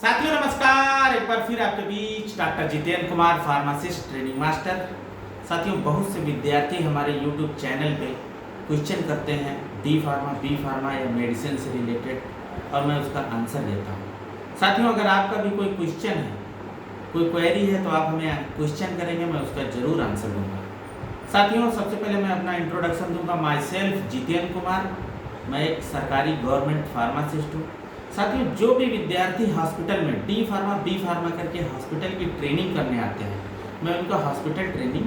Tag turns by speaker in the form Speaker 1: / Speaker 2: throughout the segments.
Speaker 1: साथियों नमस्कार, एक बार फिर आपके बीच doctor Jitendra Kumar, pharmacist training master. साथियों, बहुत से विद्यार्थी हमारे यूट्यूब चैनल पे क्वेश्चन करते हैं डी फार्मा, बी फार्मा या मेडिसिन से रिलेटेड, और मैं उसका आंसर देता हूँ। साथियों, अगर आपका भी कोई क्वेश्चन है, कोई क्वेरी है, तो आप हमें क्वेश्चन करेंगे, मैं उसका ज़रूर आंसर दूँगा। साथियों, सबसे पहले मैं अपना इंट्रोडक्शन दूँगा। माई सेल्फ जितेंद्र कुमार, मैं एक सरकारी गवर्नमेंट फार्मासिस्ट हूँ। साथियों, जो भी विद्यार्थी हॉस्पिटल में डी फार्मा, बी फार्मा करके हॉस्पिटल की ट्रेनिंग करने आते हैं, मैं उनका हॉस्पिटल ट्रेनिंग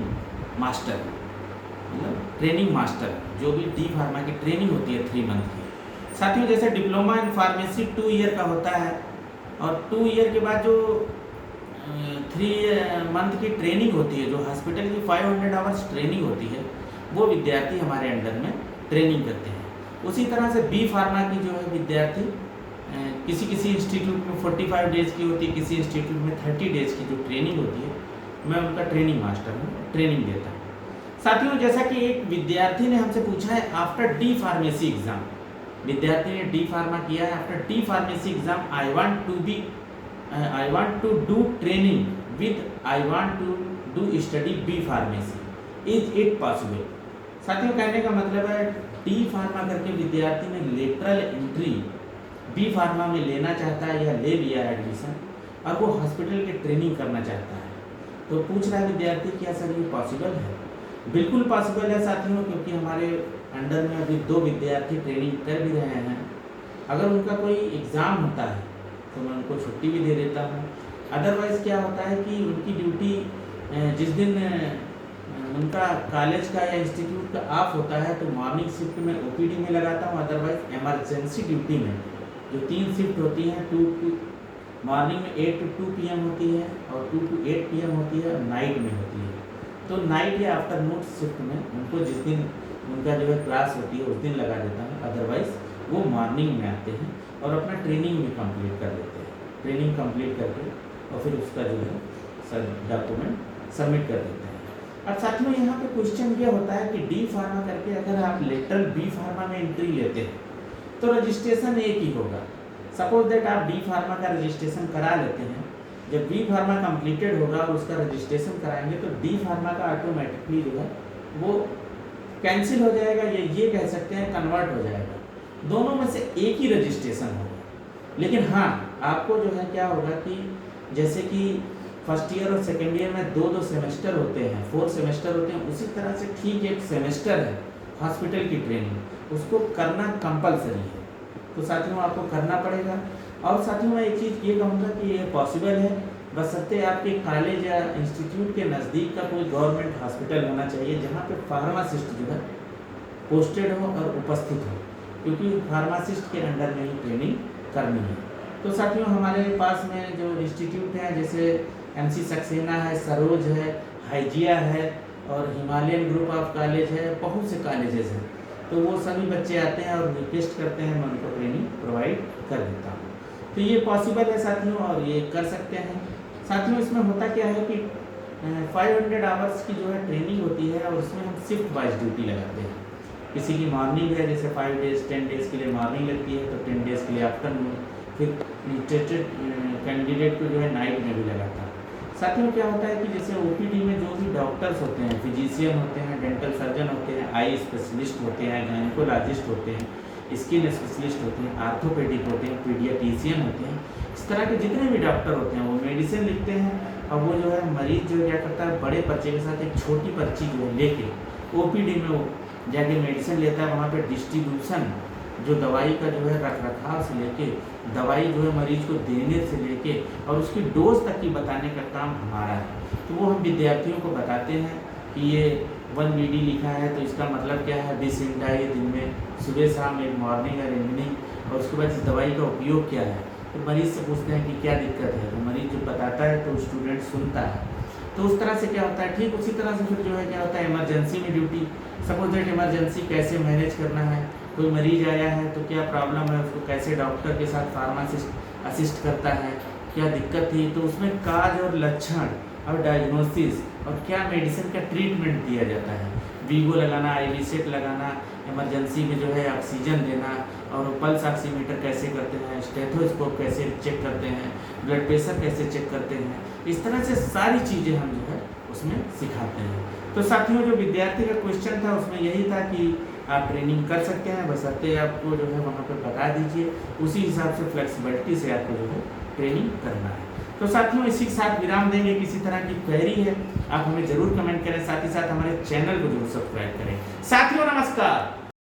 Speaker 1: मास्टर, मतलब ट्रेनिंग मास्टर, जो भी डी फार्मा की ट्रेनिंग होती है 3 मंथ की। साथियों, जैसे डिप्लोमा इन फार्मेसी 2 ईयर का होता है, और 2 ईयर के बाद जो 3 मंथ की ट्रेनिंग होती है, जो हॉस्पिटल की 500 आवर्स ट्रेनिंग होती है, वो विद्यार्थी हमारे अंडर में ट्रेनिंग करते हैं। उसी तरह से बी फार्मा की जो है विद्यार्थी किसी किसी इंस्टीट्यूट में 45 डेज़ की होती है, किसी इंस्टीट्यूट में 30 डेज़ की जो ट्रेनिंग होती है, मैं उनका ट्रेनिंग मास्टर हूँ, ट्रेनिंग देता हूँ। साथियों, जैसा कि एक विद्यार्थी ने हमसे पूछा है, आफ्टर डी फार्मेसी एग्ज़ाम, विद्यार्थी ने डी फार्मा किया है, after D pharmacy exam I want to do training with I want to do study B pharmacy, is it possible. साथियों, कहने का मतलब है डी फार्मा करके विद्यार्थी ने लेटरल एंट्री बी फार्मा में लेना चाहता है या ले लिया है एडमिशन, और वो हॉस्पिटल की ट्रेनिंग करना चाहता है, तो पूछ रहा है विद्यार्थी, क्या सर ये पॉसिबल है? बिल्कुल पॉसिबल है साथियों, क्योंकि हमारे अंडर में अभी 2 विद्यार्थी ट्रेनिंग कर भी रहे हैं। अगर उनका कोई एग्ज़ाम होता है तो मैं उनको छुट्टी भी दे देता हूँ। अदरवाइज़ क्या होता है कि उनकी ड्यूटी जिस दिन उनका कॉलेज का या इंस्टीट्यूट का ऑफ होता है, तो मॉर्निंग शिफ्ट में ओपीडी में लगाता हूँ। अदरवाइज इमरजेंसी ड्यूटी में जो 3 शिफ्ट होती हैं, मॉर्निंग में 8 to 2 PM होती है, और 2 to 8 PM होती है, और नाइट में होती है। तो नाइट या आफ्टरनून शिफ्ट में उनको जिस दिन उनका जो है क्लास होती है, उस दिन लगा देता हूँ। अदरवाइज़ वो मॉर्निंग में आते हैं और अपना ट्रेनिंग भी कंप्लीट कर लेते हैं। ट्रेनिंग कंप्लीट करके और फिर उसका जो है सर डॉक्यूमेंट सबमिट कर देते हैं। अब साथियों, यहाँ पे क्वेश्चन ये होता है कि डी फार्मा करके अगर आप लेटरल बी फार्मा में एंट्री लेते हैं तो रजिस्ट्रेशन एक ही होगा। सपोज दैट आप डी फार्मा का रजिस्ट्रेशन करा लेते हैं, जब बी फार्मा कंप्लीटेड होगा और उसका रजिस्ट्रेशन कराएंगे तो डी फार्मा का ऑटोमेटिकली जो है वो कैंसिल हो जाएगा, या ये कह सकते हैं कन्वर्ट हो जाएगा। दोनों में से एक ही रजिस्ट्रेशन होगा। लेकिन हाँ, आपको जो है क्या होगा कि जैसे कि फर्स्ट ईयर और सेकेंड ईयर में 2-2 सेमेस्टर होते हैं, 4 सेमेस्टर होते हैं, उसी तरह से ठीक एक सेमेस्टर है हॉस्पिटल की ट्रेनिंग, उसको करना कंपलसरी है। तो साथियों, आपको करना पड़ेगा। और साथियों, मैं एक चीज़ ये कहूँगा कि ये पॉसिबल है, बशर्ते आपके कॉलेज या इंस्टीट्यूट के नज़दीक का कोई गवर्नमेंट हॉस्पिटल होना चाहिए जहाँ पे फार्मासिस्ट जो है पोस्टेड हो और उपस्थित हो, क्योंकि फार्मासिस्ट के अंडर में ही ट्रेनिंग करनी है। तो साथियों, हमारे पास में जो इंस्टीट्यूट हैं, जैसे MC सक्सेना है, सरोज है, हाइजिया है, और हिमालयन ग्रुप ऑफ कॉलेज है, बहुत से कॉलेजेस हैं। तो वो सभी बच्चे आते हैं और रिक्वेस्ट करते हैं, मैं उनको ट्रेनिंग प्रोवाइड कर देता हूँ। तो ये पॉसिबल है साथियों, और ये कर सकते हैं। साथियों, इसमें होता क्या है कि 500 आवर्स की जो है ट्रेनिंग होती है, और उसमें हम शिफ्ट वाइज ड्यूटी लगाते हैं। किसी की मॉर्निंग है, जैसे 5 डेज़ 10 डेज़ के लिए मॉर्निंग लगती है, तो 10 डेज़ के लिए आफ्टरनून, फिर इंटरेस्टेड कैंडिडेट को जो है नाइट में भी लगाता है। साथियों, क्या होता है कि जैसे OPD में जो भी डॉक्टर्स होते हैं, फिजिशियन होते हैं, डेंटल सर्जन होते हैं, आई स्पेशलिस्ट होते हैं, गायनेकोलॉजिस्ट होते हैं, स्किन स्पेशलिस्ट होते हैं, आर्थोपेडिक होते हैं, पीडियाट्रिशियन होते हैं, इस तरह के जितने भी डॉक्टर होते हैं वो मेडिसिन लिखते हैं, और वो जो है मरीज जो क्या करता है, बड़े पर्चे के साथ एक छोटी पर्ची जो है लेके OPD में वो जाके मेडिसिन लेता है। वहाँ पर डिस्ट्रीब्यूशन, जो दवाई का जो है रखरखाव से लेके, दवाई जो है मरीज को देने से लेके और उसकी डोज तक की बताने का काम हमारा है। तो वो हम विद्यार्थियों को बताते हैं कि ये 1 BD लिखा है, तो इसका मतलब क्या है, 20 घंटा ये दिन में सुबह शाम, एक मॉर्निंग और इवनिंग, और उसके बाद इस दवाई का उपयोग क्या है। तो मरीज़ से पूछते हैं कि क्या दिक्कत है, तो मरीज़ जो बताता है तो स्टूडेंट सुनता है। तो उस तरह से क्या होता है, ठीक उसी तरह से फिर जो है क्या होता है, इमरजेंसी में ड्यूटी, सपोज दैट इमरजेंसी कैसे मैनेज करना है, कोई मरीज आया है तो क्या प्रॉब्लम है, उसको कैसे डॉक्टर के साथ फार्मासिस्ट असिस्ट करता है, क्या दिक्कत थी, तो उसमें काज और लक्षण और डायग्नोसिस और क्या मेडिसिन का ट्रीटमेंट दिया जाता है, वीगो लगाना, IV सेट लगाना, इमरजेंसी में जो है ऑक्सीजन देना, और पल्स ऑक्सीमीटर कैसे करते हैं, स्टेथोस्कोप कैसे चेक करते हैं, ब्लड प्रेशर कैसे चेक करते हैं, इस तरह से सारी चीज़ें हम जो है उसमें सिखाते हैं। तो साथियों, जो विद्यार्थी का क्वेश्चन था उसमें यही था कि आप ट्रेनिंग कर सकते हैं, बशर्ते आपको जो है वहाँ पे बता दीजिए, उसी हिसाब से फ्लेक्सिबिलिटी से आपको जो है ट्रेनिंग करना है। तो साथियों, इसी के साथ विराम देंगे। किसी तरह की क्वेरी है आप हमें जरूर कमेंट करें, साथ ही साथ हमारे चैनल को जरूर सब्सक्राइब करें। साथियों नमस्कार।